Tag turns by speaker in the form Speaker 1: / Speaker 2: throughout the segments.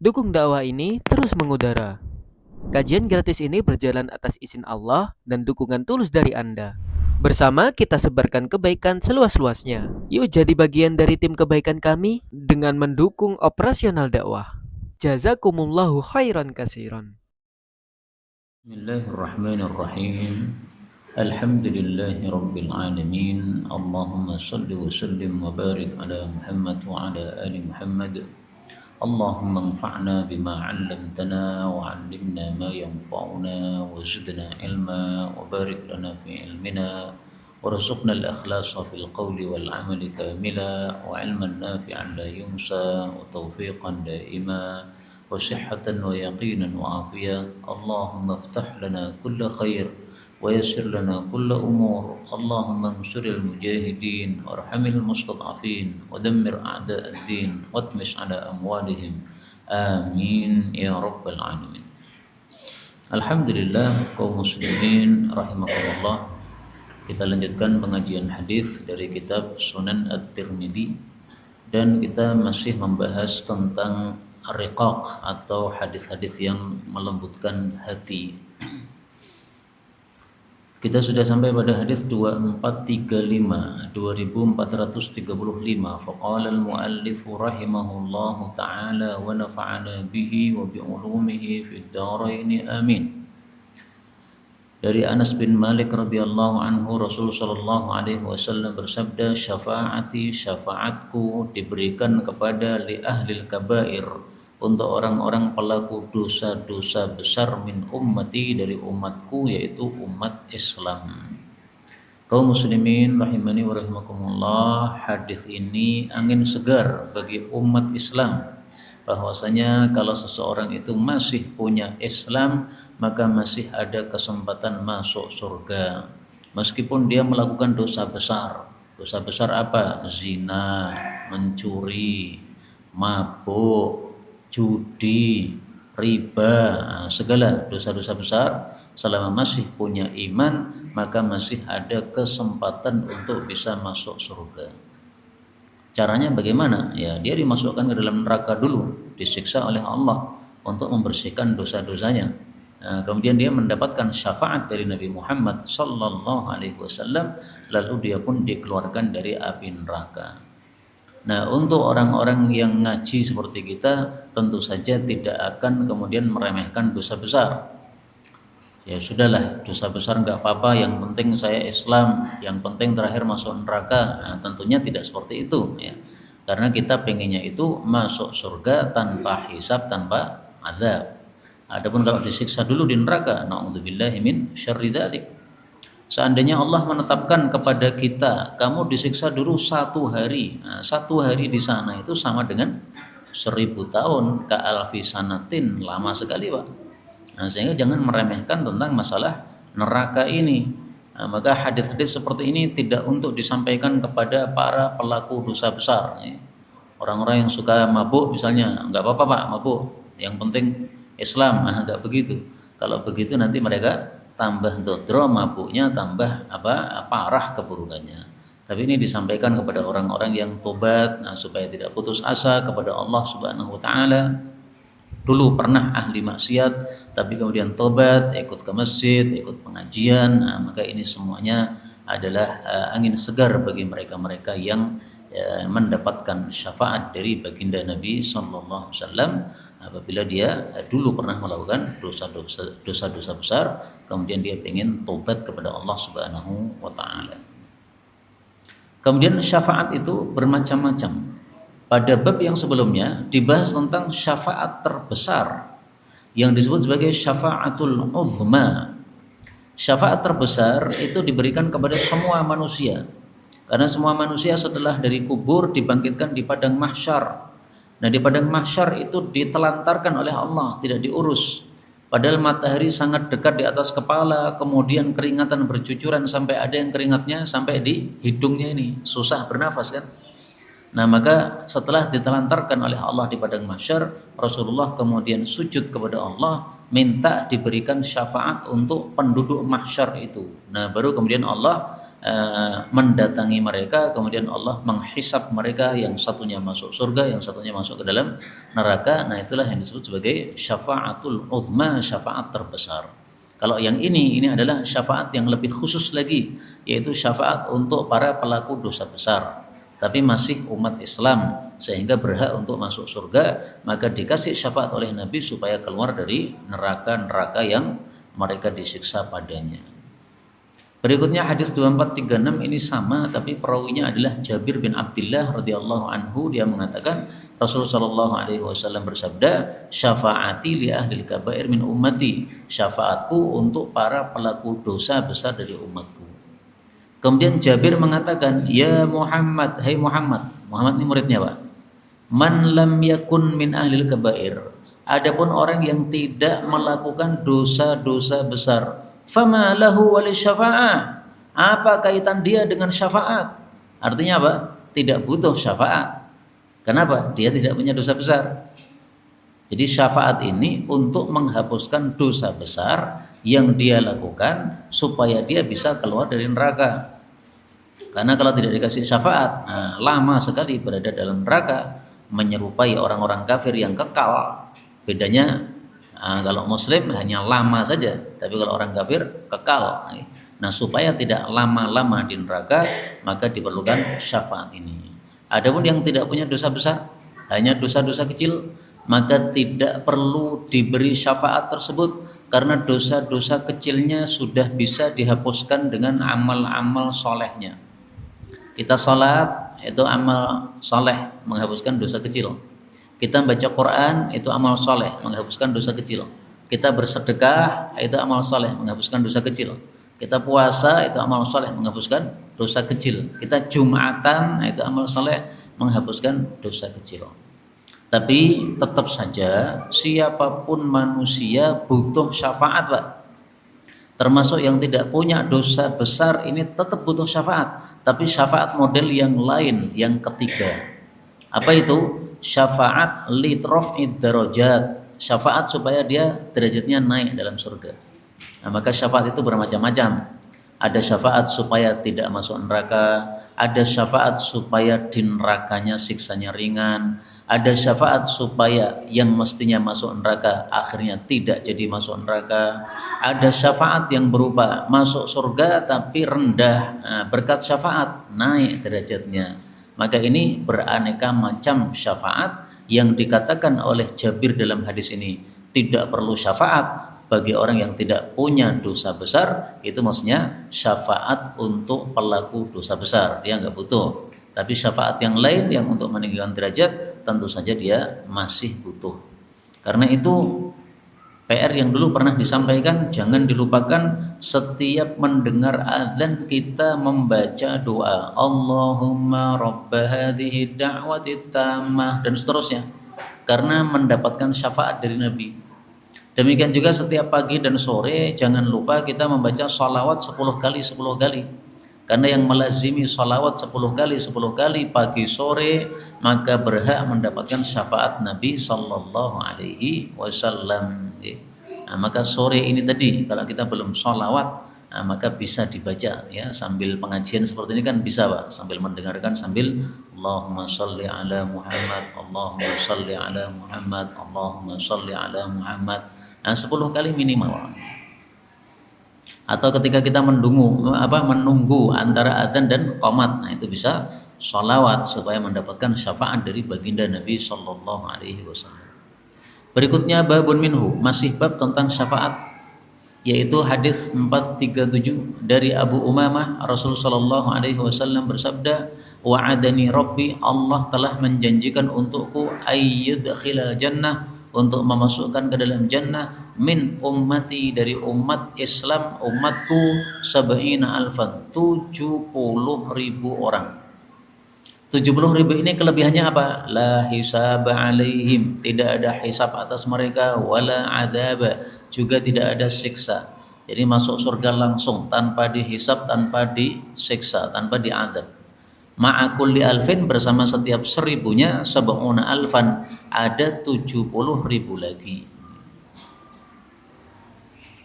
Speaker 1: Dukung dakwah ini terus mengudara. Kajian gratis ini berjalan atas izin Allah dan dukungan tulus dari Anda. Bersama kita sebarkan kebaikan seluas-luasnya. Yuk jadi bagian dari tim kebaikan kami dengan mendukung operasional dakwah. Jazakumullahu khairan kasiran.
Speaker 2: Bismillahirrahmanirrahim. Alhamdulillahi rabbil alamin. Allahumma salli wa sallim wa barik ala Muhammad wa ala ali Muhammad. Allahumma anfa'na bima 'allamtana wa 'allimna ma yanfa'una wa zidna ilma wa barik lana fi ilmina warzuqna al-ikhlasa fil qawli wal 'amali kamila wa 'ilman nafi'an la yunsa wa tawfiqan daima وصحة ويقينا وعافية. اللهم افتح لنا كل خير ويسر لنا كل أمور. اللهم انصر المجاهدين وارحم المستضعفين ودمر أعداء الدين واطمس على أموالهم. آمين يا رب العالمين. Alhamdulillah kaum muslimin rahimakumullah. Kita lanjutkan pengajian hadis dari kitab Sunan At-Tirmidzi dan kita masih membahas tentang riqaq atau hadis-hadis yang melembutkan hati. Kita sudah sampai pada hadis 2435. Faqala al-muallif rahimahullahu taala wa nafa'ana bihi wa bi ulumihi fid dharain amin. Dari Anas bin Malik radhiyallahu anhu, Rasul sallallahu alaihi wasallam bersabda, syafaatku diberikan kepada li ahlil kabair, untuk orang-orang pelaku dosa-dosa besar min ummati, dari umatku, yaitu umat Islam. Kaum muslimin rahimani wa rahimakumullah, hadis ini angin segar bagi umat Islam, bahwasanya kalau seseorang itu masih punya Islam, maka masih ada kesempatan masuk surga meskipun dia melakukan dosa besar. Dosa besar apa? Zina, mencuri, mabuk, judi, riba, segala dosa-dosa besar. Selama masih punya iman, maka masih ada kesempatan untuk bisa masuk surga. Caranya bagaimana? Ya, dia dimasukkan ke dalam neraka dulu, disiksa oleh Allah untuk membersihkan dosa-dosanya. Kemudian dia mendapatkan syafaat dari Nabi Muhammad sallallahu alaihi wasallam, lalu dia pun dikeluarkan dari api neraka. Nah, untuk orang-orang yang ngaji seperti kita, tentu saja tidak akan kemudian meremehkan dosa besar. Ya sudahlah, dosa besar nggak apa-apa, yang penting saya Islam, yang penting terakhir masuk neraka. Nah, tentunya tidak seperti itu ya. Karena kita pengennya itu masuk surga tanpa hisab, tanpa azab. Adapun kalau disiksa dulu di neraka, na'udzubillahi min syarri dzalik. Seandainya Allah menetapkan kepada kita, kamu disiksa dulu 1 hari. Nah, 1 hari di sana itu sama dengan 1000 tahun, ka alfi sanatin, lama sekali Pak. Nah, sehingga jangan meremehkan tentang masalah neraka ini. Nah, maka hadis-hadis seperti ini tidak untuk disampaikan kepada para pelaku dosa besar. Orang-orang yang suka mabuk misalnya, nggak apa-apa Pak mabuk, yang penting Islam. Nah, nggak begitu. Kalau begitu nanti mereka tambah dodro mabuknya, tambah parah keburukannya. Tapi ini disampaikan kepada orang-orang yang tobat, supaya tidak putus asa kepada Allah Subhanahu wa taala. Dulu pernah ahli maksiat, tapi kemudian tobat, ikut ke masjid, ikut pengajian. Maka ini semuanya adalah angin segar bagi mereka-mereka yang mendapatkan syafaat dari baginda Nabi sallallahu alaihi wasallam apabila dia dulu pernah melakukan dosa-dosa besar, kemudian dia ingin tobat kepada Allah Subhanahu wa taala. Kemudian syafaat itu bermacam-macam. Pada bab yang sebelumnya dibahas tentang syafaat terbesar yang disebut sebagai syafaatul uzma. Syafaat terbesar itu diberikan kepada semua manusia. Karena semua manusia setelah dari kubur dibangkitkan di padang mahsyar. Nah, di padang mahsyar itu ditelantarkan oleh Allah, tidak diurus. Padahal matahari sangat dekat di atas kepala, kemudian keringatan bercucuran sampai ada yang keringatnya sampai di hidungnya ini, susah bernafas kan. Nah, maka setelah ditelantarkan oleh Allah di padang mahsyar, Rasulullah kemudian sujud kepada Allah, minta diberikan syafaat untuk penduduk mahsyar itu. Nah, baru kemudian Allah mendatangi mereka, kemudian Allah menghisap mereka, yang satunya masuk surga, yang satunya masuk ke dalam neraka. Nah, itulah yang disebut sebagai syafaatul uzma, syafaat terbesar. Kalau yang ini adalah syafaat yang lebih khusus lagi, yaitu syafaat untuk para pelaku dosa besar tapi masih umat Islam sehingga berhak untuk masuk surga, maka dikasih syafaat oleh Nabi supaya keluar dari neraka-neraka yang mereka disiksa padanya. Berikutnya hadis 2436 ini sama, tapi perawinya adalah Jabir bin Abdullah radhiyallahu anhu. Dia mengatakan Rasulullah sallallahu alaihi wasallam bersabda, "Syafaati li ahlil kabair min ummati." Syafaatku untuk para pelaku dosa besar dari umatku. Kemudian Jabir mengatakan, "Ya Muhammad, hai Muhammad." Muhammad ini muridnya, Pak. "Man lam yakun min ahlil kabair." Adapun orang yang tidak melakukan dosa-dosa besar, fama lahu wali syafa'ah. Apa kaitan dia dengan syafaat? Artinya apa? Tidak butuh syafaat. Kenapa? Dia tidak punya dosa besar. Jadi syafaat ini untuk menghapuskan dosa besar yang dia lakukan supaya dia bisa keluar dari neraka. Karena kalau tidak dikasih syafaat, lama sekali berada dalam neraka, menyerupai orang-orang kafir yang kekal. Bedanya kalau muslim hanya lama saja, tapi kalau orang kafir kekal. Nah, supaya tidak lama-lama di neraka, maka diperlukan syafaat ini. Adapun yang tidak punya dosa besar, hanya dosa-dosa kecil, maka tidak perlu diberi syafaat tersebut, karena dosa-dosa kecilnya sudah bisa dihapuskan dengan amal-amal solehnya. Kita sholat itu amal soleh, menghapuskan dosa kecil. Kita baca Quran itu amal soleh, menghapuskan dosa kecil. Kita bersedekah itu amal soleh, menghapuskan dosa kecil. Kita puasa itu amal soleh, menghapuskan dosa kecil. Kita jumatan itu amal soleh, menghapuskan dosa kecil. Tapi tetap saja siapapun manusia butuh syafaat, Pak. Termasuk yang tidak punya dosa besar ini tetap butuh syafaat, tapi syafaat model yang lain, yang ketiga. Apa itu? Syafaat litraf'id darajat. Syafaat supaya dia derajatnya naik dalam surga. Nah, maka syafaat itu bermacam-macam. Ada syafaat supaya tidak masuk neraka, ada syafaat supaya di nerakanya siksanya ringan, ada syafaat supaya yang mestinya masuk neraka akhirnya tidak jadi masuk neraka, ada syafaat yang berupa masuk surga tapi rendah, berkat syafaat naik derajatnya. Maka ini beraneka macam syafaat yang dikatakan oleh Jabir dalam hadis ini. Tidak perlu syafaat bagi orang yang tidak punya dosa besar, itu maksudnya syafaat untuk pelaku dosa besar, dia nggak butuh. Tapi syafaat yang lain yang untuk meninggikan derajat, tentu saja dia masih butuh. Karena itu PR yang dulu pernah disampaikan, jangan dilupakan setiap mendengar azan kita membaca doa Allahumma rabba hadhihi da'wati tammah dan seterusnya, karena mendapatkan syafaat dari Nabi. Demikian juga setiap pagi dan sore jangan lupa kita membaca sholawat 10 kali 10 kali. Karena yang melazimi sholawat 10 kali 10 kali pagi sore, maka berhak mendapatkan syafaat Nabi sallallahu alaihi wasallam. Nah, maka sore ini tadi kalau kita belum sholawat, maka bisa dibaca ya, sambil pengajian seperti ini kan bisa, Pak, sambil mendengarkan, sambil Allahumma sholli ala Muhammad, Allahumma sholli ala Muhammad, Allahumma sholli ala Muhammad. Nah, 10 kali minimal. Atau ketika kita menunggu antara adzan dan qomat, nah itu bisa sholawat supaya mendapatkan syafaat dari baginda Nabi sallallahu alaihi wasallam. Berikutnya babun minhu, masih bab tentang syafaat, yaitu hadis 437 dari Abu Umamah. Rasulullah sallallahu alaihi wasallam bersabda, wa'adani rabbi, Allah telah menjanjikan untukku ayyudkhilal jannah, untuk memasukkan ke dalam jannah, min ummati, dari umat Islam, umatku, sab'ina alfan, 70.000 orang. 70.000 ini kelebihannya apa? La hisab alaihim, tidak ada hisab atas mereka, wala adzab, juga tidak ada siksa. Jadi masuk surga langsung tanpa dihisab, tanpa disiksa, tanpa diadzab. Ma'akulli alfin, bersama setiap 1000-nya, sab'una alfan, ada 70.000 lagi.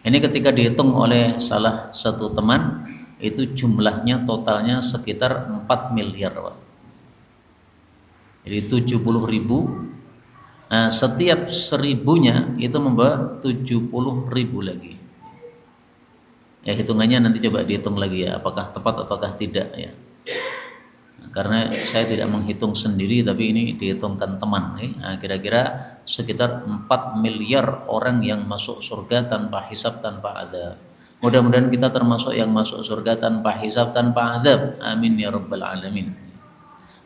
Speaker 2: Ini ketika dihitung oleh salah satu teman, itu jumlahnya totalnya sekitar 4 miliar Pak. Jadi 70.000, nah, setiap 1.000-nya itu membawa 70.000 lagi. Ya hitungannya nanti coba dihitung lagi ya, apakah tepat ataukah tidak ya. Nah, karena saya tidak menghitung sendiri, tapi ini dihitungkan teman. Nah, kira-kira sekitar 4 miliar orang yang masuk surga tanpa hisab, tanpa adab. Mudah-mudahan kita termasuk yang masuk surga tanpa hisab, tanpa adab. Amin ya rabbal alamin.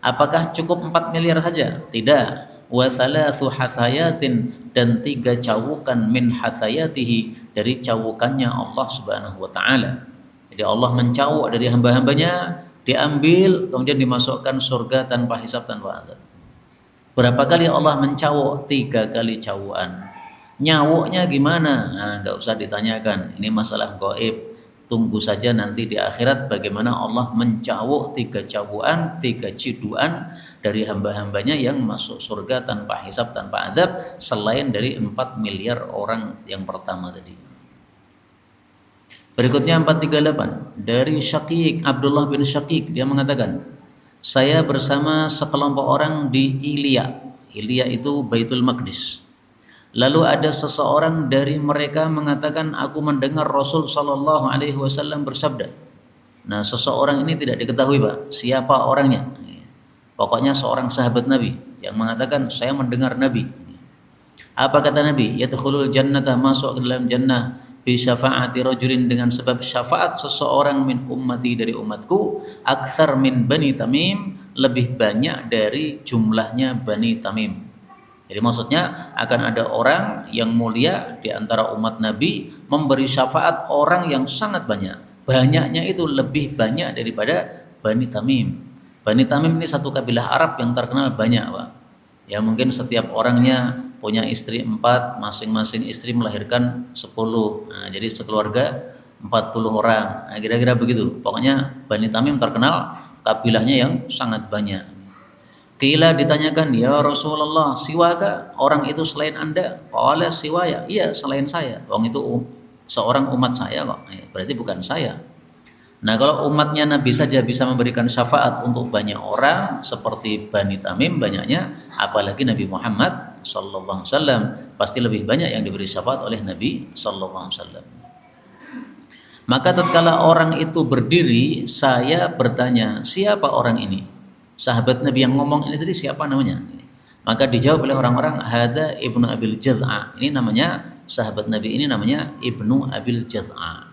Speaker 2: Apakah cukup 4 miliar saja? Tidak. Wa thalathu hathayatin, dan 3 cawukan min hathayatihi, dari cawukannya Allah Subhanahu wa taala. Jadi Allah mencawuk dari hamba-hambanya, diambil kemudian dimasukkan surga tanpa hisab, tanpa adab. Berapa kali Allah mencawuk? 3 kali cawukan. Nyawuknya gimana? Nah, enggak usah ditanyakan. Ini masalah gaib. Tunggu saja nanti di akhirat bagaimana Allah mencawuk 3 cawukan, 3 ciduan dari hamba-hambanya yang masuk surga tanpa hisab, tanpa adab, selain dari 4 miliar orang yang pertama tadi. Berikutnya 438 dari Syaqiq, Abdullah bin Syaqiq, dia mengatakan, saya bersama sekelompok orang di Ilya. Ilya itu Baitul Maqdis. Lalu ada seseorang dari mereka mengatakan, aku mendengar Rasul Shallallahu Alaihi Wasallam bersabda. Nah, seseorang ini tidak diketahui Pak, siapa orangnya. Pokoknya seorang sahabat Nabi yang mengatakan, saya mendengar Nabi. Apa kata Nabi? Yadkhulul jannata, masuk ke dalam jannah, bi syafaati rajulin, dengan sebab syafaat seseorang min ummati, dari umatku, aktsar min Bani Tamim, lebih banyak dari jumlahnya Bani Tamim. Jadi maksudnya akan ada orang yang mulia di antara umat Nabi memberi syafaat orang yang sangat banyak. Banyaknya itu lebih banyak daripada Bani Tamim. Bani Tamim ini satu kabilah Arab yang terkenal banyak Pak. Ya mungkin setiap orangnya punya istri 4, masing-masing istri melahirkan 10. Nah, jadi sekeluarga 40 orang. Nah, kira-kira begitu. Pokoknya Bani Tamim terkenal kabilahnya yang sangat banyak. Qila, ditanyakan, ya Rasulullah, siwaka, orang itu selain Anda? Qala siwaya, iya selain saya. Orang itu seorang umat saya kok. Berarti bukan saya. Nah, kalau umatnya Nabi saja bisa memberikan syafaat untuk banyak orang seperti Bani Tamim banyaknya, apalagi Nabi Muhammad sallallahu alaihi wasallam, pasti lebih banyak yang diberi syafaat oleh Nabi sallallahu alaihi wasallam. Maka tatkala orang itu berdiri, saya bertanya, siapa orang ini? Sahabat Nabi yang ngomong ini tadi siapa namanya? Maka dijawab oleh orang-orang, hadza Ibnu Abil Jaz'a. Ini namanya sahabat Nabi ini namanya Ibnu Abil Jaz'a.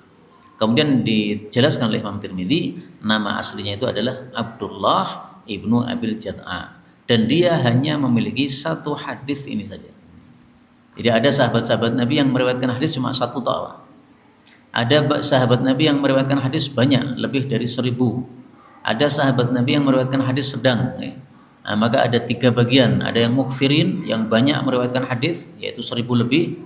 Speaker 2: Kemudian dijelaskan oleh Imam Tirmidzi, nama aslinya itu adalah Abdullah Ibnu Abil Jaz'a, dan dia hanya memiliki 1 hadis ini saja. Jadi ada sahabat-sahabat Nabi yang meriwayatkan hadis cuma 1 tok. Ada sahabat Nabi yang meriwayatkan hadis banyak, lebih dari 1000. Ada sahabat Nabi yang meriwayatkan hadis sedang. Nah, maka ada 3 bagian. Ada yang muksirin, yang banyak meriwayatkan hadis, yaitu 1000 lebih.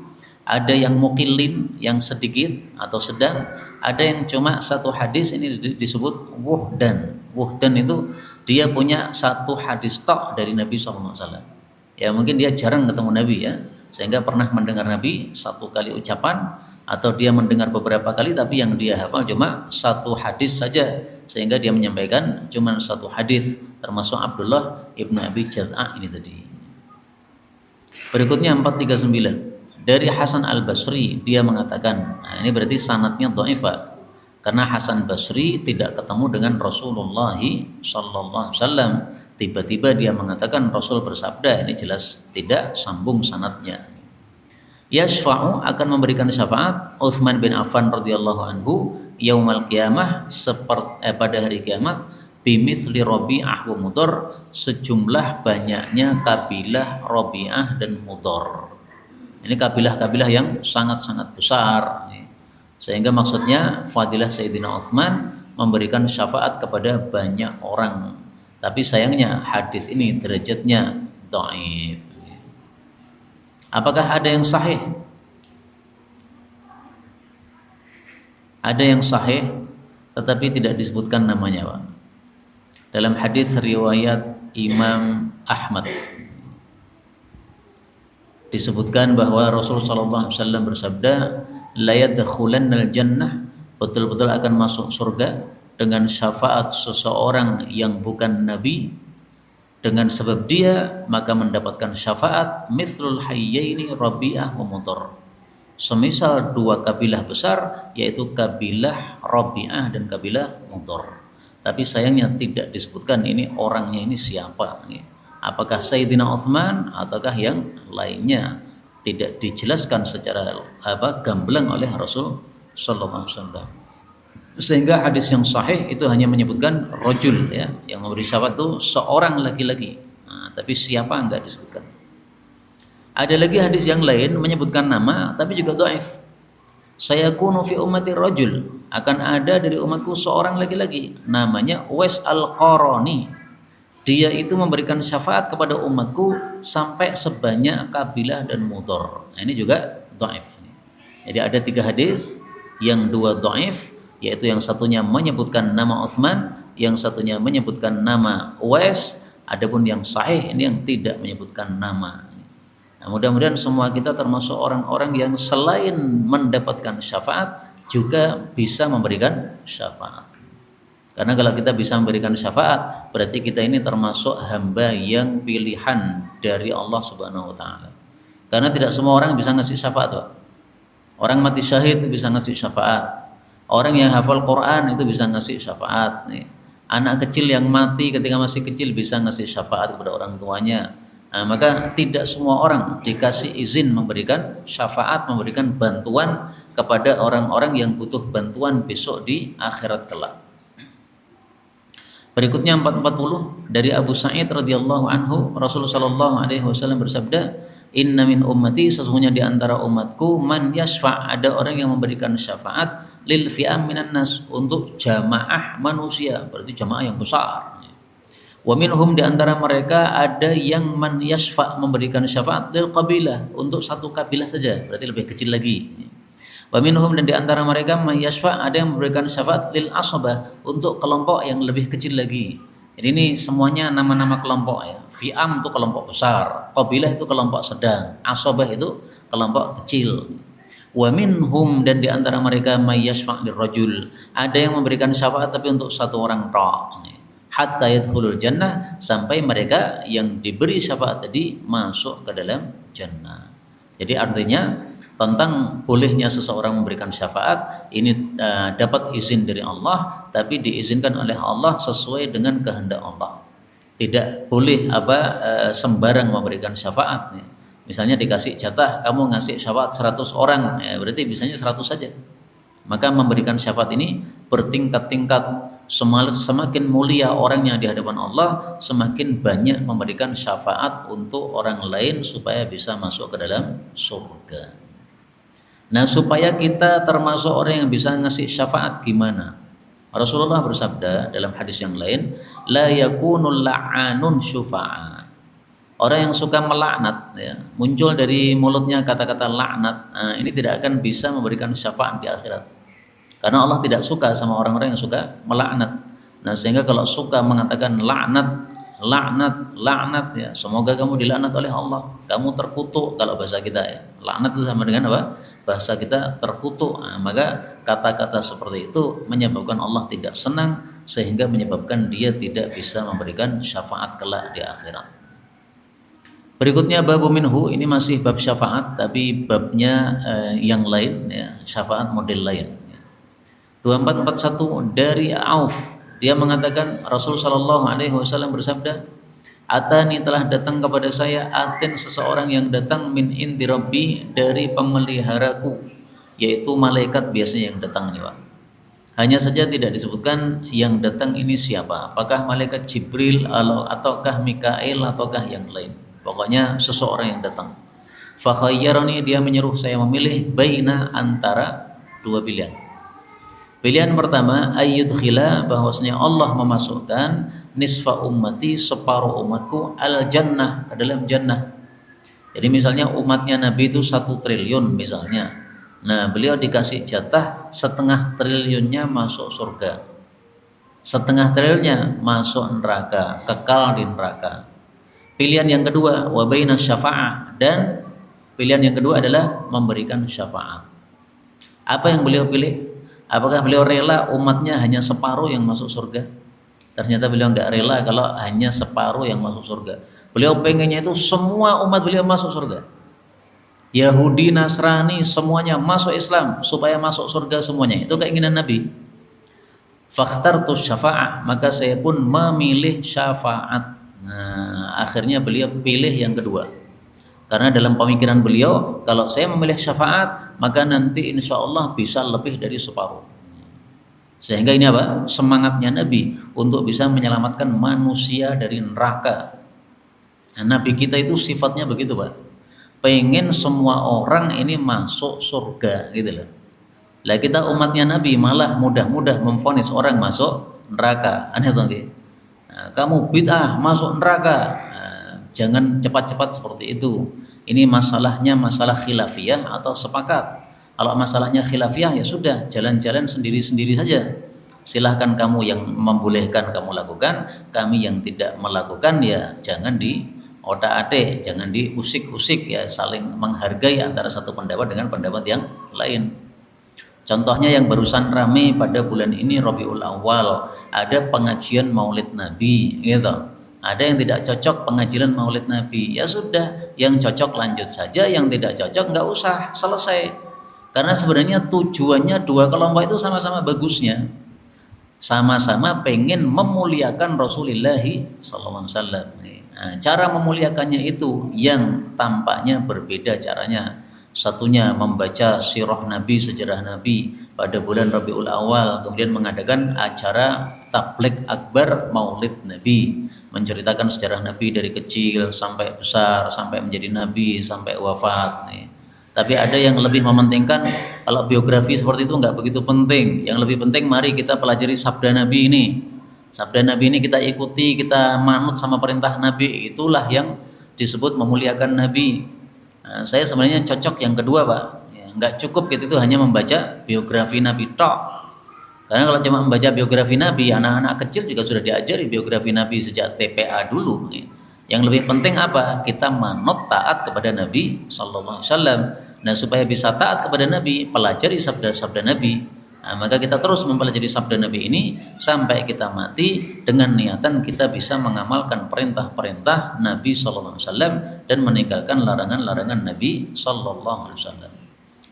Speaker 2: Ada yang mukillin, yang sedikit atau sedang. Ada yang cuma 1 hadis, ini disebut wuhdan. Wuhdan itu dia punya 1 hadis tok dari Nabi SAW. Ya mungkin dia jarang ketemu Nabi ya, sehingga pernah mendengar Nabi 1 kali ucapan, atau dia mendengar beberapa kali tapi yang dia hafal cuma 1 hadis saja, sehingga dia menyampaikan cuma 1 hadis, termasuk Abdullah Ibnu Abi Jaz'a ini tadi. Berikutnya 439 dari Hasan Al-Basri, dia mengatakan, nah ini berarti sanadnya dhaif karena Hasan Basri tidak ketemu dengan Rasulullah sallallahu alaihi wasallam. Tiba-tiba dia mengatakan Rasul bersabda, ini jelas tidak sambung sanadnya. Yasfa'u, akan memberikan syafaat Utsman bin Affan radhiyallahu anhu yaumal qiyamah, pada hari kiamat, bimithli Rabi'ah wa Mudhar, sejumlah banyaknya kabilah Rabi'ah dan Mudhar. Ini kabilah-kabilah yang sangat-sangat besar, sehingga maksudnya fadilah Sayyidina Utsman memberikan syafaat kepada banyak orang. Tapi sayangnya hadis ini derajatnya dhaif. Apakah ada yang sahih? Ada yang sahih tetapi tidak disebutkan namanya Pak. Dalam hadis riwayat Imam Ahmad disebutkan bahwa Rasul sallallahu alaihi wasallam bersabda, la yadkhulannal jannah, betul-betul akan masuk surga dengan syafaat seseorang yang bukan nabi. Dengan sebab dia maka mendapatkan syafaat mithlul hayyaini Rabi'ah wa Mudhar. Semisal dua kabilah besar, yaitu kabilah Rabi'ah dan kabilah Mudhar. Tapi sayangnya tidak disebutkan ini orangnya ini siapa. Apakah Sayyidina Utsman ataukah yang lainnya? Tidak dijelaskan secara gamblang oleh Rasul sallallahu alaihi wasallam. Sehingga hadis yang sahih itu hanya menyebutkan rajul, ya, yang memberi syafaat itu seorang laki-laki. Nah, tapi siapa enggak disebutkan. Ada lagi hadis yang lain menyebutkan nama tapi juga dhaif. Sayakunu fi ummati rajul, akan ada dari umatku seorang laki-laki namanya Uwais Al-Qarani. Dia itu memberikan syafaat kepada umatku sampai sebanyak kabilah dan Mudhar. Nah, ini juga dhaif. Jadi ada 3 hadis, yang 2 dhaif, yaitu yang satunya menyebutkan nama Utsman, yang satunya menyebutkan nama Uwais, adapun yang sahih ini yang tidak menyebutkan nama. Nah, mudah-mudahan semua kita termasuk orang-orang yang selain mendapatkan syafaat juga bisa memberikan syafaat. Karena kalau kita bisa memberikan syafaat, berarti kita ini termasuk hamba yang pilihan dari Allah Subhanahu wa taala. Karena tidak semua orang bisa ngasih syafaat, Pak. Orang mati syahid itu bisa ngasih syafaat. Orang yang hafal Quran itu bisa ngasih syafaat. Anak kecil yang mati ketika masih kecil bisa ngasih syafaat kepada orang tuanya. Nah, maka tidak semua orang dikasih izin memberikan syafaat, memberikan bantuan kepada orang-orang yang butuh bantuan besok di akhirat kelak. Berikutnya 440 dari Abu Sa'id radhiyallahu anhu, Rasulullah sallallahu alaihi wasallam bersabda, "Inna min ummati, sesungguhnya di antara umatku, man yasfa', ada orang yang memberikan syafaat lil fi'am minan nas, untuk jamaah manusia, berarti jamaah yang besar. Wa minhum, di antara mereka ada yang man yasfa', memberikan syafaat lil qabilah, untuk satu kabilah saja, berarti lebih kecil lagi. Wa minhum, dan di antara mereka man yasfa', ada yang memberikan syafaat lil asabah, untuk kelompok yang lebih kecil lagi. Jadi ini semuanya nama-nama kelompok, ya. Fi'am itu kelompok besar, qabilah itu kelompok sedang, asabah itu kelompok kecil. Wa minhum, dan di antara mereka may yasfa' lirrajul, ada yang memberikan syafaat tapi untuk satu orang tok. Hatta yadkhulul jannah, sampai mereka yang diberi syafaat tadi masuk ke dalam jannah. Jadi artinya tentang bolehnya seseorang memberikan syafaat ini dapat izin dari Allah, tapi diizinkan oleh Allah sesuai dengan kehendak Allah. Tidak boleh sembarang memberikan syafaat. Misalnya dikasih jatah, kamu ngasih syafaat 100 orang, ya berarti bisanya 100 saja. Maka memberikan syafaat ini bertingkat-tingkat, semakin mulia orangnya di hadapan Allah, semakin banyak memberikan syafaat untuk orang lain supaya bisa masuk ke dalam surga. Nah, supaya kita termasuk orang yang bisa ngasih syafaat gimana? Rasulullah bersabda dalam hadis yang lain, la yakunul la'anun syufa'a. Orang yang suka melaknat, ya, muncul dari mulutnya kata-kata laknat, nah, ini tidak akan bisa memberikan syafaat di akhirat. Karena Allah tidak suka sama orang-orang yang suka melaknat. Nah, sehingga kalau suka mengatakan laknat, ya, semoga kamu dilaknat oleh Allah, kamu terkutuk, kalau bahasa kita, ya. Laknat itu sama dengan apa? Bahasa kita terkutuk. Nah, maka kata-kata seperti itu menyebabkan Allah tidak senang, sehingga menyebabkan dia tidak bisa memberikan syafaat kelak di akhirat. Berikutnya babu minhu, ini masih bab syafaat tapi babnya yang lain, ya, syafaat model lain. 2441 dari Auf, dia mengatakan Rasul sallallahu alaihi wasallam bersabda, "Atani, telah datang kepada saya, atin, seseorang yang datang, min indi rabbi, dari pemeliharaku," yaitu malaikat biasanya yang datang nih, Pak. Hanya saja tidak disebutkan yang datang ini siapa, apakah malaikat Jibril ataukah Mikail ataukah yang lain. Pokoknya seseorang yang datang. Fa khayyarani, dia menyuruh saya memilih baina, antara dua pilihan. Pilihan pertama, ayyudkhila, bahwasanya Allah memasukkan nisfa ummati, separuh umatku, al jannah, ke dalam jannah. Jadi misalnya umatnya Nabi itu 1 triliun misalnya. Nah, beliau dikasih jatah 1/2 triliunnya masuk surga, 1/2 triliunnya masuk neraka, kekal di neraka. Pilihan yang kedua, wa baina syafa'ah, dan pilihan yang kedua adalah memberikan syafaat. Apa yang beliau pilih? Apakah beliau rela umatnya hanya separuh yang masuk surga? Ternyata beliau nggak rela kalau hanya separuh yang masuk surga. Beliau pengennya itu semua umat beliau masuk surga. Yahudi, Nasrani, semuanya masuk Islam supaya masuk surga semuanya. Itu keinginan Nabi. Fakhtartu syafa'ah, maka saya pun memilih syafaat. Nah, akhirnya beliau pilih yang kedua. Karena dalam pemikiran beliau, kalau saya memilih syafaat, maka nanti insya Allah bisa lebih dari separuh. Sehingga ini apa? Semangatnya Nabi untuk bisa menyelamatkan manusia dari neraka. Nah, Nabi kita itu sifatnya begitu, Pak. Pengen semua orang ini masuk surga gitu loh. Lah kita umatnya Nabi malah mudah-mudah memvonis orang masuk neraka. Aneh tuh nggih. Nah, kamu bid'ah masuk neraka. Nah, jangan cepat-cepat seperti itu. Ini masalahnya masalah khilafiyah atau sepakat. Kalau masalahnya khilafiyah ya sudah, jalan-jalan sendiri-sendiri saja. Silahkan kamu yang membolehkan kamu lakukan, kami yang tidak melakukan ya jangan di otak-atik, jangan diusik-usik ya, saling menghargai antara satu pendapat dengan pendapat yang lain. Contohnya yang barusan rame pada bulan ini Rabiul Awal, ada pengajian Maulid Nabi gitu. Ada yang tidak cocok pengajian Maulid Nabi, ya sudah, yang cocok lanjut saja, yang tidak cocok nggak usah, selesai. Karena sebenarnya tujuannya dua kelompok itu sama-sama bagusnya, sama-sama pengen memuliakan Rasulullah SAW. Nah, cara memuliakannya itu yang tampaknya berbeda caranya. Satunya membaca sirah Nabi, sejarah Nabi pada bulan Rabiul Awal, kemudian mengadakan acara tabligh akbar Maulid Nabi, menceritakan sejarah Nabi dari kecil sampai besar, sampai menjadi Nabi, sampai wafat. Tapi ada yang lebih mementingkan, kalau biografi seperti itu nggak begitu penting. Yang lebih penting mari kita pelajari sabda Nabi ini. Sabda Nabi ini kita ikuti, kita manut sama perintah Nabi. Itulah yang disebut memuliakan Nabi. Nah, saya sebenarnya cocok yang kedua, Pak. Ya, nggak cukup gitu itu hanya membaca biografi Nabi tok. Karena kalau cuma membaca biografi Nabi, anak-anak kecil juga sudah diajari biografi Nabi sejak TPA dulu. Yang lebih penting apa? Kita manut taat kepada Nabi Sallallahu Alaihi Wasallam. Nah, supaya bisa taat kepada Nabi, pelajari sabda-sabda Nabi. Nah, maka kita terus mempelajari sabda Nabi ini sampai kita mati dengan niatan kita bisa mengamalkan perintah-perintah Nabi Sallallahu Alaihi Wasallam dan meninggalkan larangan-larangan Nabi Sallallahu Alaihi Wasallam.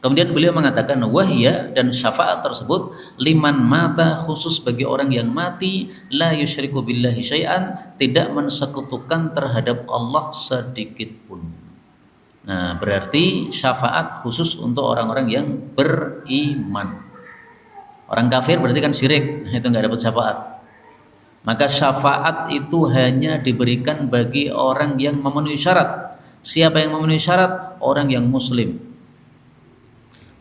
Speaker 2: Kemudian beliau mengatakan wahya, dan syafaat tersebut liman mata, khusus bagi orang yang mati la yusyriku billahi syai'an, tidak mensekutukan terhadap Allah sedikit pun. Nah, berarti syafaat khusus untuk orang-orang yang beriman. Orang kafir berarti kan syirik, itu nggak dapat syafaat. Maka syafaat itu hanya diberikan bagi orang yang memenuhi syarat. Siapa yang memenuhi syarat? Orang yang muslim.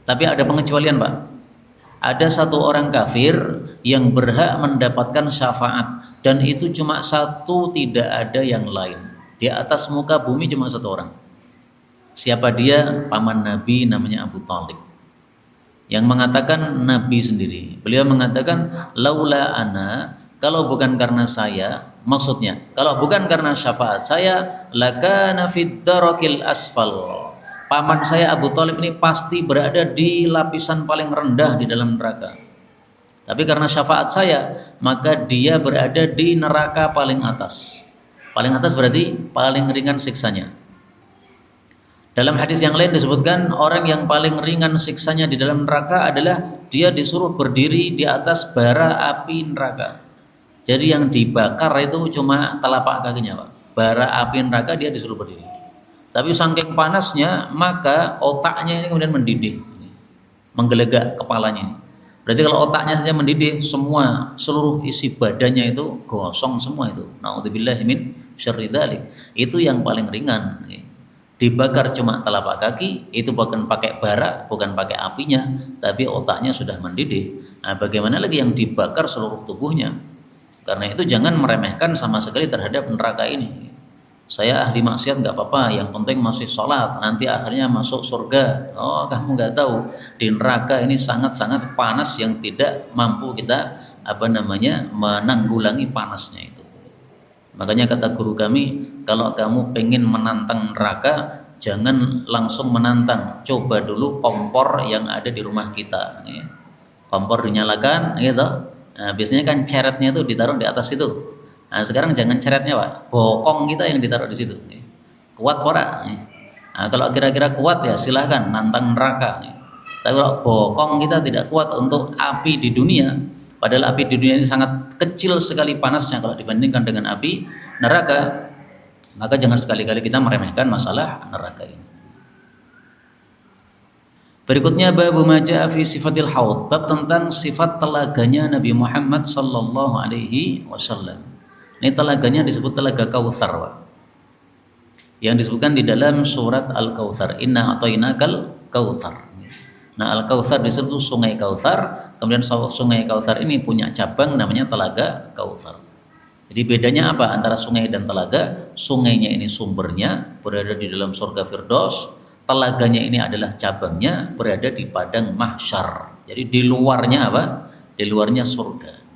Speaker 2: Tapi ada pengecualian, Pak. Ada satu orang kafir yang berhak mendapatkan syafaat, dan itu cuma satu, tidak ada yang lain. Di atas muka bumi cuma satu orang. Siapa dia? Paman Nabi, namanya Abu Thalib. Yang mengatakan Nabi sendiri. Beliau mengatakan laula ana, kalau bukan karena saya, maksudnya kalau bukan karena syafaat saya, lakana fid darakil asfal. Paman saya Abu Thalib ini pasti berada di lapisan paling rendah di dalam neraka. Tapi karena syafaat saya, maka dia berada di neraka paling atas. Paling atas berarti paling ringan siksanya. Dalam hadis yang lain disebutkan orang yang paling ringan siksanya di dalam neraka adalah dia disuruh berdiri di atas bara api neraka. Jadi yang dibakar itu cuma telapak kakinya, Pak. Bara api neraka dia disuruh berdiri. Tapi saking panasnya, maka otaknya ini kemudian mendidih, menggelegak kepalanya. Berarti kalau otaknya saja mendidih, semua seluruh isi badannya itu gosong semua itu. Na'udzubillahi min syarri dzalik. Itu yang paling ringan. Dibakar cuma telapak kaki, itu bukan pakai bara, bukan pakai apinya, tapi otaknya sudah mendidih. Nah, bagaimana lagi yang dibakar seluruh tubuhnya? Karena itu jangan meremehkan sama sekali terhadap neraka ini. Saya ahli maksiat nggak apa-apa, yang penting masih sholat, nanti akhirnya masuk surga. Oh, kamu nggak tahu di neraka ini sangat-sangat panas yang tidak mampu kita menanggulangi panasnya itu. Makanya kata guru kami, kalau kamu pengen menantang neraka, jangan langsung menantang, coba dulu kompor yang ada di rumah kita. kompor dinyalakan gitu. Nah, biasanya kan ceretnya itu ditaruh di atas itu. Nah, sekarang jangan ceretnya Pak, bokong kita yang ditaruh di situ. Kuat pora. Nah, kalau kira-kira kuat ya silahkan nantang neraka. Tapi kalau bokong kita tidak kuat untuk api di dunia, padahal api di dunia ini sangat kecil sekali panasnya kalau dibandingkan dengan api neraka, maka jangan sekali-kali kita meremehkan masalah neraka ini. Berikutnya bab maja fi sifatil haud, bab tentang sifat telaganya Nabi Muhammad sallallahu alaihi wasallam. Ini telaganya disebut telaga Kautsar, Pak. Yang disebutkan di dalam surat Al-Kautsar, inna atainakal kautsar. Nah, Al-Kautsar disebut sungai Kautsar, kemudian sungai Kautsar ini punya cabang namanya telaga Kautsar. Jadi bedanya apa antara sungai dan telaga? Sungainya ini sumbernya berada di dalam surga Firdaus, telaganya ini adalah cabangnya berada di padang mahsyar. Jadi di luarnya apa? Di luarnya surga.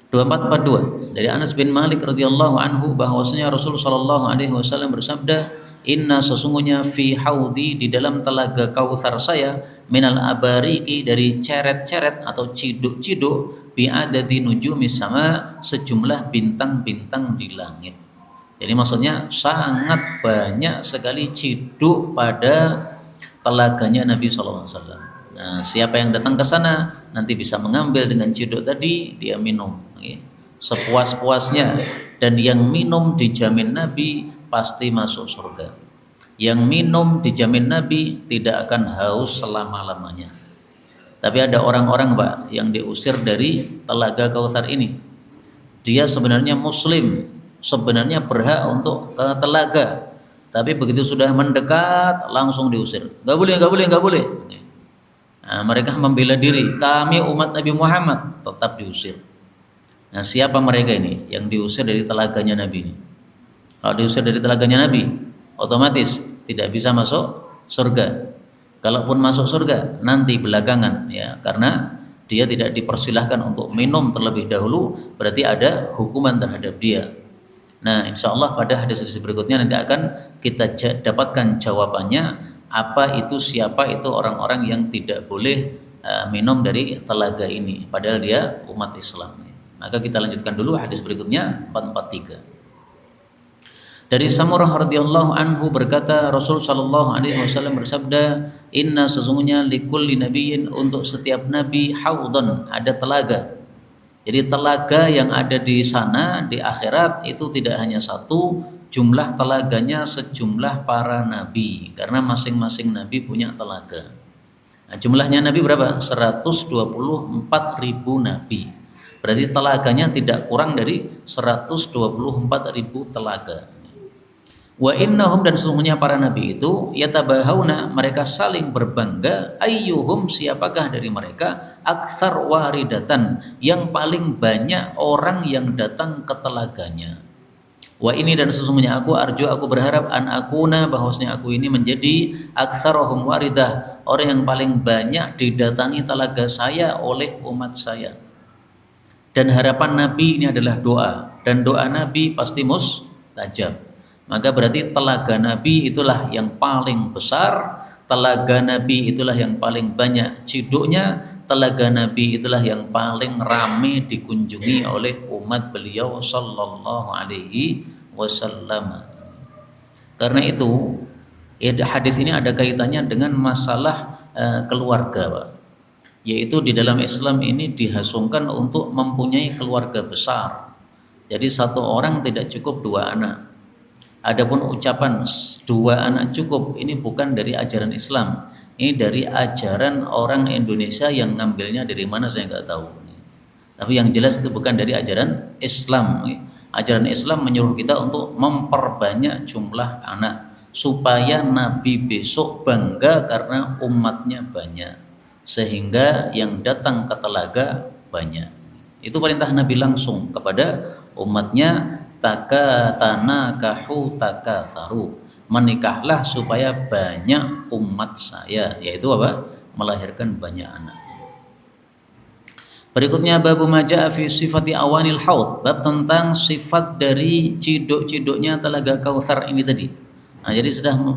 Speaker 2: 2442 dari Anas bin Malik radhiyallahu anhu bahwasanya Rasul sallallahu alaihi wasallam bersabda, inna sesungguhnya fi haudi di dalam telaga Kautsar saya minal abariki dari ceret-ceret atau ciduk-ciduk bi adadi nujumi sama sejumlah bintang-bintang di langit. Jadi maksudnya sangat banyak sekali ciduk pada telaganya Nabi sallallahu alaihi wasallam. Nah, siapa yang datang ke sana nanti bisa mengambil dengan ciduk tadi, dia minum sepuas-puasnya, dan yang minum dijamin Nabi pasti masuk surga. Yang minum dijamin Nabi tidak akan haus selama-lamanya. Tapi ada orang-orang Pak yang diusir dari telaga Kautsar ini. Dia sebenarnya muslim, sebenarnya berhak untuk ke telaga, tapi begitu sudah mendekat langsung diusir. Gak boleh, gak boleh, gak boleh. Nah, mereka membela diri, kami umat Nabi Muhammad, tetap diusir. Nah, siapa mereka ini yang diusir dari telaganya Nabi ini? Kalau diusir dari telaganya Nabi, otomatis tidak bisa masuk surga. Kalaupun masuk surga nanti belakangan, ya, karena dia tidak dipersilahkan untuk minum terlebih dahulu, berarti ada hukuman terhadap dia. Nah, insya Allah pada hadis-hadis berikutnya nanti akan kita dapatkan jawabannya. Apa itu, siapa itu orang-orang yang tidak boleh minum dari telaga ini, padahal dia umat Islam. Maka kita lanjutkan dulu hadis berikutnya 443. Dari Samurah radhiyallahu anhu berkata, Rasul sallallahu alaihi wasallam bersabda, inna sesungguhnya likulli nabiyyin untuk setiap nabi haudun, ada telaga. Jadi telaga yang ada di sana di akhirat itu tidak hanya satu, jumlah telaganya sejumlah para nabi, karena masing-masing nabi punya telaga. Nah, jumlahnya nabi berapa? 124.000 nabi. Berarti telaganya tidak kurang dari 124.000 telaga. Wa innahum, dan sesungguhnya para nabi itu yatabahawna, mereka saling berbangga, ayyuhum, siapakah dari mereka aktsar waridatan, yang paling banyak orang yang datang ke telaganya. Wa ini, dan sesungguhnya aku arju, aku berharap an akuna, bahwasanya aku ini menjadi aktsarahum waridah, orang yang paling banyak didatangi telaga saya oleh umat saya. Dan harapan Nabi ini adalah doa, dan doa Nabi pasti mustajab. Maka berarti telaga Nabi itulah yang paling besar, telaga Nabi itulah yang paling banyak ciduknya, telaga Nabi itulah yang paling ramai dikunjungi oleh umat beliau sallallahu alaihi wasallam. Karena itu hadis ini ada kaitannya dengan masalah keluarga, Pak. Yaitu di dalam Islam ini dihasungkan untuk mempunyai keluarga besar. Jadi satu orang tidak cukup dua anak. Adapun ucapan dua anak cukup ini bukan dari ajaran Islam. Ini dari ajaran orang Indonesia yang ngambilnya dari mana saya nggak tahu. Tapi yang jelas itu bukan dari ajaran Islam. Ajaran Islam menyuruh kita untuk memperbanyak jumlah anak supaya Nabi besok bangga karena umatnya banyak, sehingga yang datang ke telaga banyak. Itu perintah Nabi langsung kepada umatnya, takatanakahu takatharu, menikahlah supaya banyak umat saya, yaitu apa? Melahirkan banyak anak. Berikutnya bab maja fi sifati awanil haud, bab tentang sifat dari ciduk-ciduknya telaga Kautsar ini tadi. Nah, jadi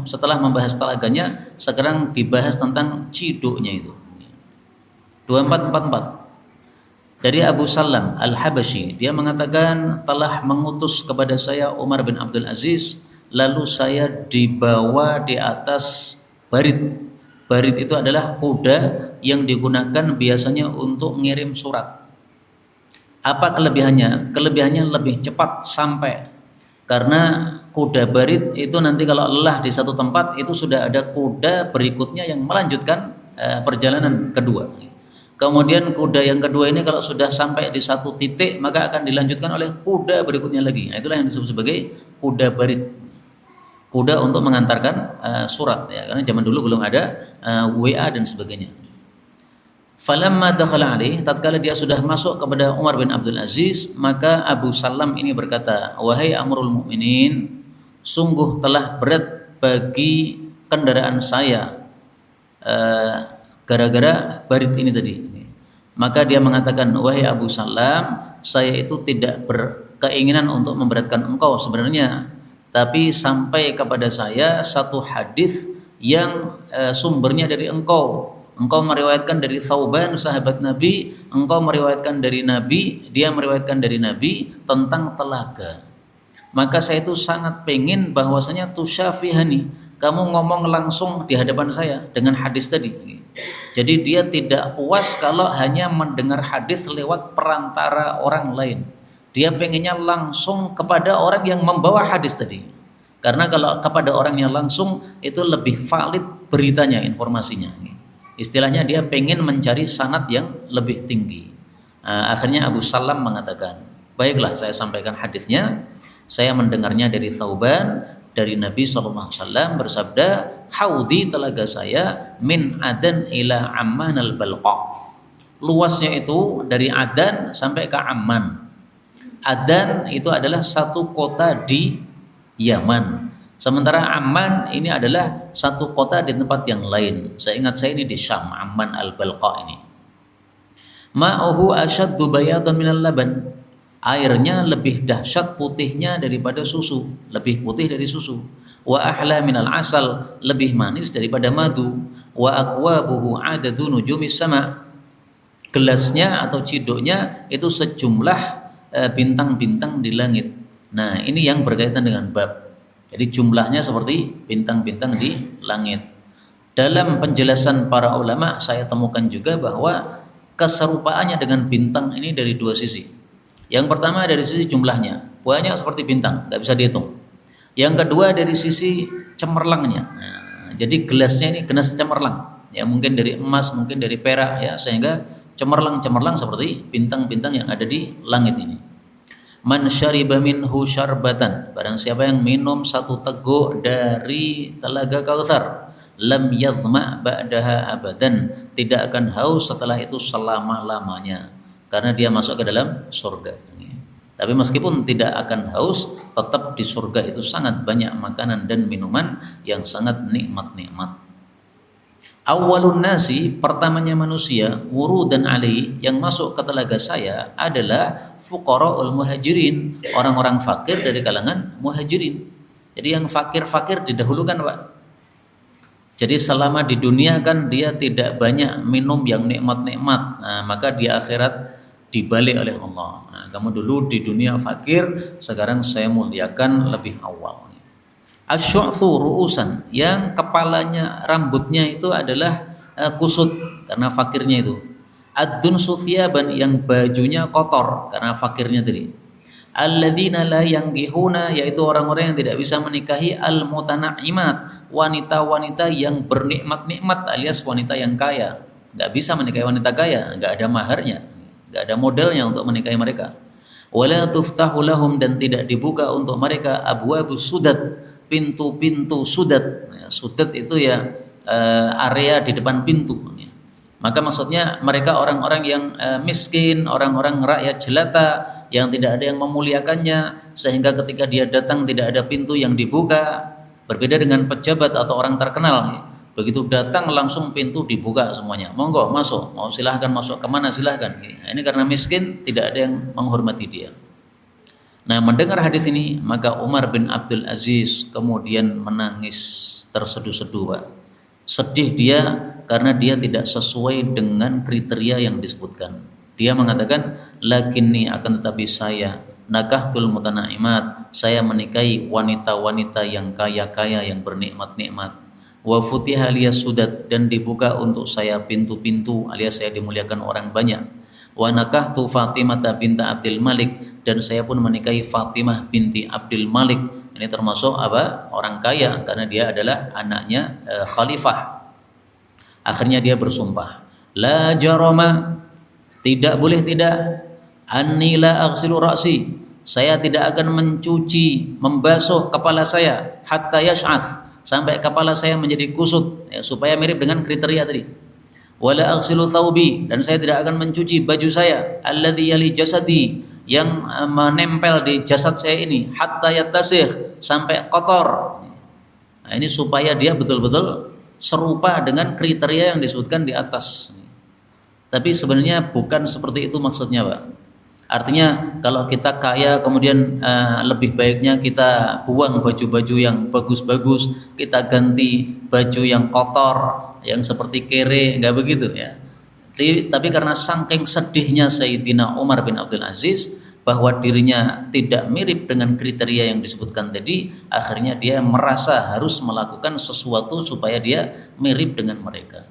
Speaker 2: setelah membahas telaganya, sekarang dibahas tentang ciduknya itu. 2444. Dari Abu Salam Al-Habasyi, dia mengatakan telah mengutus kepada saya Umar bin Abdul Aziz, lalu saya dibawa di atas barit. Barit itu adalah kuda yang digunakan biasanya untuk ngirim surat. Apa kelebihannya? Kelebihannya lebih cepat sampai. Karena kuda barit itu nanti kalau lelah di satu tempat, itu sudah ada kuda berikutnya yang melanjutkan perjalanan kedua. Kemudian kuda yang kedua ini kalau sudah sampai di satu titik, maka akan dilanjutkan oleh kuda berikutnya lagi. Nah, itulah yang disebut sebagai kuda barit. Kuda untuk mengantarkan surat, ya, karena zaman dulu belum ada WA dan sebagainya. Falamma dakhala alaih, tatkala dia sudah masuk kepada Umar bin Abdul Aziz, maka Abu Salam ini berkata, "Wahai Amirul Mukminin, sungguh telah berat bagi kendaraan saya gara-gara barit ini tadi." Maka dia mengatakan, "Wahai Abu Salam, saya itu tidak berkeinginan untuk memberatkan engkau sebenarnya, tapi sampai kepada saya satu hadis yang sumbernya dari engkau. Engkau meriwayatkan dari Thauban sahabat Nabi, engkau meriwayatkan dari Nabi, dia meriwayatkan dari Nabi tentang telaga. Maka saya itu sangat pengen bahwasanya tusyafihani, kamu ngomong langsung di hadapan saya dengan hadis tadi." Jadi dia tidak puas kalau hanya mendengar hadis lewat perantara orang lain. Dia pengennya langsung kepada orang yang membawa hadis tadi. Karena kalau kepada orangnya langsung itu lebih valid beritanya, informasinya. Istilahnya dia pengen mencari sanad yang lebih tinggi. Akhirnya Abu Salam mengatakan, "Baiklah, saya sampaikan hadisnya. Saya mendengarnya dari Thauban, dari Nabi SAW bersabda, haudi telaga saya min Adan ila Amman al-Balqa." Luasnya itu dari Adan sampai ke Amman. Adan itu adalah satu kota di Yaman. Sementara Amman ini adalah satu kota di tempat yang lain. Saya ingat saya ini di Syam, Amman al-Balqa ini. Ma'uhu asyaddu bayadan minal laban. Airnya lebih dahsyat putihnya daripada susu, lebih putih dari susu. Wa ahla minal asal, lebih manis daripada madu. Wa aqwabuhu adadu nujumis sama. Gelasnya atau ciduknya itu sejumlah bintang-bintang di langit. Nah, ini yang berkaitan dengan bab. Jadi jumlahnya seperti bintang-bintang di langit. Dalam penjelasan para ulama saya temukan juga bahwa keserupaannya dengan bintang ini dari dua sisi. Yang pertama dari sisi jumlahnya, banyak seperti bintang, nggak bisa dihitung. Yang kedua dari sisi cemerlangnya. Nah, jadi gelasnya ini gelas cemerlang, ya mungkin dari emas, mungkin dari perak, ya sehingga cemerlang seperti bintang-bintang yang ada di langit ini. Man syariba minhu syarbatan, barang siapa yang minum satu teguk dari telaga Kautsar, lam yadhma ba'daha abadan, tidak akan haus setelah itu selama-lamanya, karena dia masuk ke dalam surga. Tapi meskipun tidak akan haus, tetap di surga itu sangat banyak makanan dan minuman yang sangat nikmat-nikmat. Awwalun nasi, pertamanya manusia, wurudan alaih, yang masuk ke telaga saya adalah fuqara'ul muhajirin, orang-orang fakir dari kalangan muhajirin. Jadi yang fakir-fakir didahulukan, Pak. Jadi selama di dunia kan dia tidak banyak minum yang nikmat-nikmat, nah, maka di akhirat dibalik oleh Allah. Nah, kamu dulu di dunia fakir, sekarang saya muliakan lebih awal. Asy'athu ru'usan, yang kepalanya rambutnya itu adalah kusut karena fakirnya itu. Ad-dun sufyaban, yang bajunya kotor karena fakirnya tadi. Alladzina la yanghihuna, yaitu orang-orang yang tidak bisa menikahi al-mutanaimat, wanita-wanita yang bernikmat-nikmat alias wanita yang kaya. Enggak bisa menikahi wanita kaya, enggak ada maharnya, enggak ada modalnya untuk menikahi mereka. Wala tuftahu lahum, dan tidak dibuka untuk mereka abwabus sudat, pintu-pintu sudat. Sudat itu ya area di depan pintu. Maka maksudnya mereka orang-orang yang miskin, orang-orang rakyat jelata yang tidak ada yang memuliakannya, sehingga ketika dia datang tidak ada pintu yang dibuka. Berbeda dengan pejabat atau orang terkenal, begitu datang langsung pintu dibuka semuanya, monggo masuk, mau silahkan masuk kemana silahkan. Nah, ini karena miskin tidak ada yang menghormati dia. Nah, mendengar hadis ini maka Umar bin Abdul Aziz kemudian menangis terseduh-seduh, Pak. Sedih dia karena dia tidak sesuai dengan kriteria yang disebutkan. Dia mengatakan lakinni, akan tetapi saya nakahtul mutanaimat, saya menikahi wanita-wanita yang kaya-kaya yang bernikmat-nikmat. Wa futiha liyas sudat, dan dibuka untuk saya pintu-pintu alias saya dimuliakan orang banyak. Wa nakahtu Fatimah binta Abdul Malik, dan saya pun menikahi Fatimah binti Abdul Malik. Ini termasuk apa? Orang kaya karena dia adalah anaknya khalifah. Akhirnya dia bersumpah, la jarama, tidak boleh tidak, anni la aghsilu ra'si, saya tidak akan mencuci, membasuh kepala saya, hatta yash'ath, sampai kepala saya menjadi kusut, ya, supaya mirip dengan kriteria tadi. Wala aghsilu thawbi, dan saya tidak akan mencuci baju saya, alladhi yali jasadi, yang menempel di jasad saya ini, hatta yattasikh, sampai kotor. Nah, ini supaya dia betul-betul serupa dengan kriteria yang disebutkan di atas. Tapi sebenarnya bukan seperti itu maksudnya, Pak. Artinya kalau kita kaya kemudian lebih baiknya kita buang baju-baju yang bagus-bagus, kita ganti baju yang kotor, yang seperti kere, enggak begitu ya. Tapi karena saking sedihnya Sayyidina Umar bin Abdul Aziz bahwa dirinya tidak mirip dengan kriteria yang disebutkan tadi, akhirnya dia merasa harus melakukan sesuatu supaya dia mirip dengan mereka.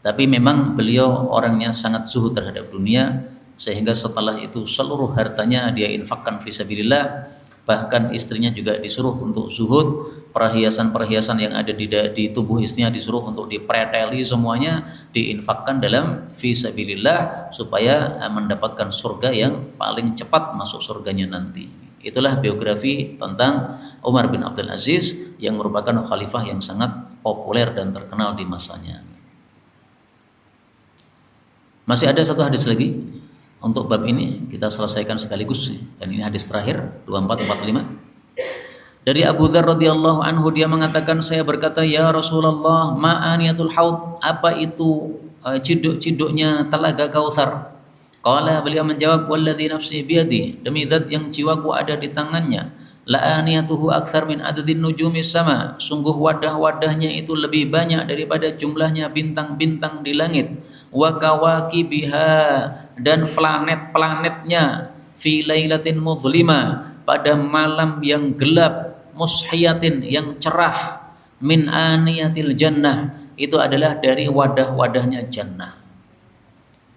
Speaker 2: Tapi memang beliau orangnya sangat zuhud terhadap dunia, sehingga setelah itu seluruh hartanya dia infakkan fisabilillah. Bahkan istrinya juga disuruh untuk zuhud, perhiasan-perhiasan yang ada di tubuh istrinya disuruh untuk dipreteli, semuanya diinfakkan dalam fisabilillah supaya mendapatkan surga yang paling cepat masuk surganya nanti. Itulah biografi tentang Umar bin Abdul Aziz yang merupakan khalifah yang sangat populer dan terkenal di masanya. Masih ada satu hadis lagi untuk bab ini, kita selesaikan sekaligus, dan ini hadis terakhir 2445. Dari Abu Dzar radhiyallahu anhu, dia mengatakan, saya berkata, ya Rasulullah, ma'aniyatul haud, apa itu ciduk-ciduknya telaga Kautsar? Qala, beliau menjawab, walladzi nafsi biyadi, demi zat yang jiwaku ada di tangannya, la'aniyatuhu aktsar min adadin nujumis sama, sungguh wadah-wadahnya itu lebih banyak daripada jumlahnya bintang-bintang di langit, wa kawakibiha, dan planet-planetnya, fi lailatin muzlima, pada malam yang gelap, mushiyatin, yang cerah, min aniyatil jannah, itu adalah dari wadah-wadahnya jannah.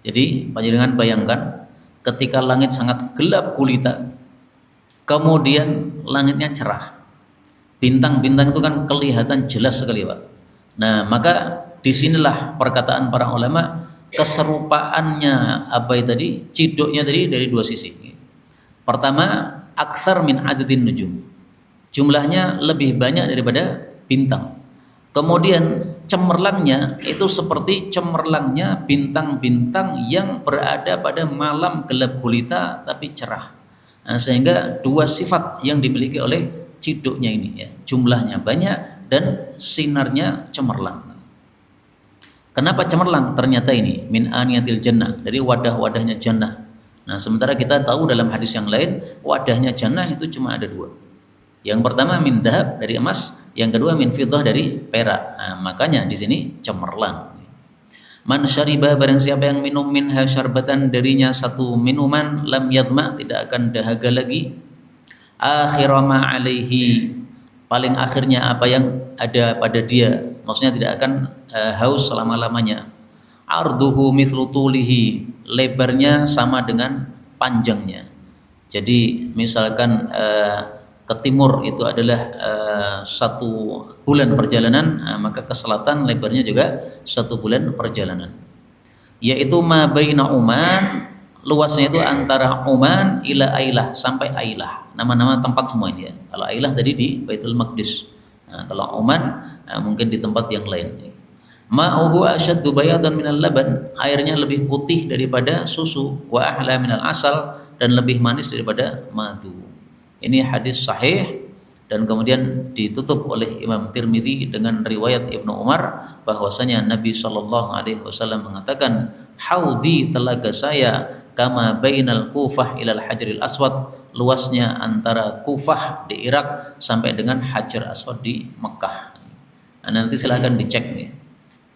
Speaker 2: Jadi panjenengan bayangkan ketika langit sangat gelap gulita, kemudian langitnya cerah, bintang-bintang itu kan kelihatan jelas sekali, Pak. Nah, maka disinilah perkataan para ulama, keserupaannya apa itu tadi, ciduknya tadi dari dua sisi. Pertama, aksar min adadin nujum, jumlahnya lebih banyak daripada bintang. Kemudian cemerlangnya itu seperti cemerlangnya bintang-bintang yang berada pada malam gelap gulita tapi cerah. Nah, sehingga dua sifat yang dimiliki oleh ciduknya ini, ya, jumlahnya banyak dan sinarnya cemerlang. Kenapa cemerlang? Ternyata ini min aniyatil jannah, dari wadah-wadahnya jannah. Nah, sementara kita tahu dalam hadis yang lain wadahnya jannah itu cuma ada dua. Yang pertama min dahab, dari emas, yang kedua min fiddah, dari perak. Nah, makanya di sini cemerlang. Man syariba, barang siapa yang minum minha syarbatan, darinya satu minuman, lam yadma, tidak akan dahaga lagi. Akhirama alaihi, paling akhirnya apa yang ada pada dia, maksudnya tidak akan haus selama-lamanya. Arduhu mithlu tulihi, lebarnya sama dengan panjangnya. Jadi misalkan ke timur itu adalah 1 bulan perjalanan, maka ke selatan lebarnya juga 1 bulan perjalanan. Yaitu ma baina Oman, luasnya itu antara Oman ila Ailah, sampai Ailah. Nama-nama tempat semua ini, ya. Kalau Ailah tadi di Baitul Maqdis. Nah, kalau Oman mungkin di tempat yang lain. Ma'uhu asyaddu bayadan minal laban, airnya lebih putih daripada susu, wa ahla minal asal, dan lebih manis daripada madu. Ini hadis sahih dan kemudian ditutup oleh Imam Tirmidzi dengan riwayat Ibnu Umar bahwasanya Nabi Shallallahu Alaihi Wasallam mengatakan, haudi, telaga saya, kama bainal Kufah ilal Hajaril Aswad, luasnya antara Kufah di Irak sampai dengan Hajar Aswad di Mekah. Nah, nanti silahkan dicek nih.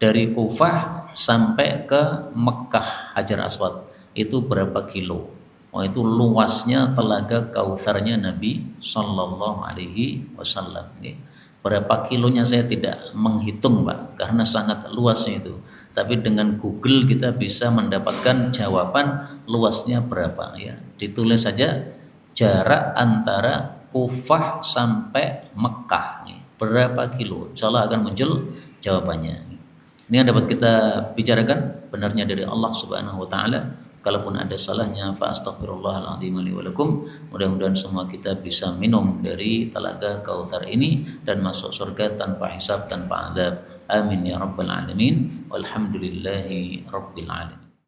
Speaker 2: Dari Kufah sampai ke Mekah Hajar Aswad itu berapa kilo? Oh, itu luasnya telaga Kautsarnya Nabi Sallallahu Alaihi Wasallam. Berapa kilonya saya tidak menghitung, Pak, karena sangat luasnya itu. Tapi dengan Google kita bisa mendapatkan jawaban luasnya berapa ya. Ditulis saja jarak antara Kufah sampai Mekah. Berapa kilo? Insyaallah akan muncul jawabannya. Ini yang dapat kita bicarakan, benarnya dari Allah Subhanahu wa taala. Kalaupun ada salahnya, fa astaghfirullahaladzim li wa lakum. Mudah-mudahan semua kita bisa minum dari telaga Kautsar ini dan masuk surga tanpa hisab, tanpa azab. Amin ya rabbal alamin. Walhamdulillahi rabbil alamin.